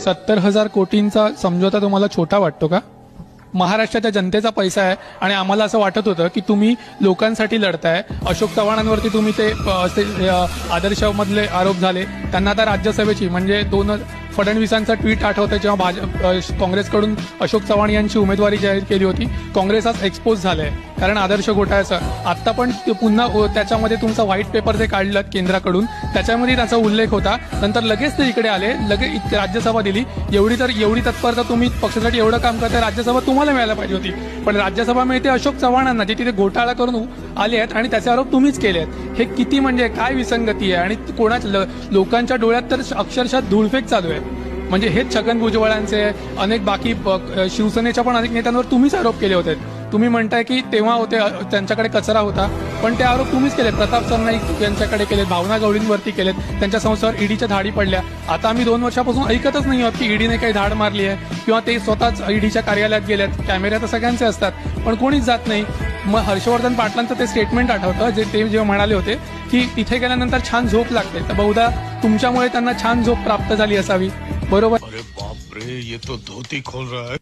70,000 कोटींचा समझोता तुम्हाला छोटा वाटतो का? महाराष्ट्राच्या जनतेचा पैसा आहे आणि आम्हाला असं वाटत होतं की तुम्ही लोकांसाठी लढताय. अशोक चव्हाणांवरती तुम्ही ते आदर्शमधले आरोप झाले, त्यांना आता राज्यसभेची म्हणजे फडणवीसांचा ट्विट आठवतं जेव्हा काँग्रेसकडून अशोक चव्हाण यांची उमेदवारी जाहीर केली होती. काँग्रेस आज एक्सपोज झालंय कारण आदर्श घोटाळ्याचं. आता पण पुन्हा त्याच्यामध्ये तुमचा व्हाईट पेपर जे काढलं केंद्राकडून त्याच्यामध्ये त्याचा उल्लेख होता. नंतर लगेच ते इकडे आले, लगेच राज्यसभा दिली. एवढी तत्परता तुम्ही पक्षासाठी एवढं काम करताय, राज्यसभा तुम्हाला मिळायला पाहिजे होती. पण राज्यसभा मिळते अशोक चव्हाणांना जे तिथे घोटाळा करून आले आहेत आणि त्याचे आरोप तुम्हीच केले आहेत. हे किती म्हणजे काय विसंगती आहे आणि कोणाच्या लोकांच्या डोळ्यात तर अक्षरशः धूळफेक चालू आहे. म्हणजे हेच छगन भुजबळांचे अनेक बाकी शिवसेनेच्या पण अनेक नेत्यांवर तुम्हीच आरोप केले होते. तुम्ही म्हणताय की तेव्हा होते त्यांच्याकडे कचरा होता, पण ते आरोप तुम्हीच केले. प्रताप सरनाईक यांच्याकडे केलेत, भावना गवळींवरती केलेत, त्यांच्या संस्थेवर ईडीच्या धाडी पडल्या. आता आम्ही 2 वर्षापासून ऐकतच नाही आहोत की ईडीने काही धाड मारली आहे किंवा ते स्वतःच ईडीच्या कार्यालयात गेलेत. कॅमेरे तर सगळ्यांचे असतात पण कोणीच जात नाही. मग हर्षवर्धन पाटलांचं ते स्टेटमेंट आठवतं जे ते जेव्हा म्हणाले होते की तिथे गेल्यानंतर छान झोप लागते, तर बहुधा तुमच्यामुळे त्यांना छान झोप प्राप्त झाली असावी. बरोबर. अरे बाप रे, ये तो धोती खोल रहा है.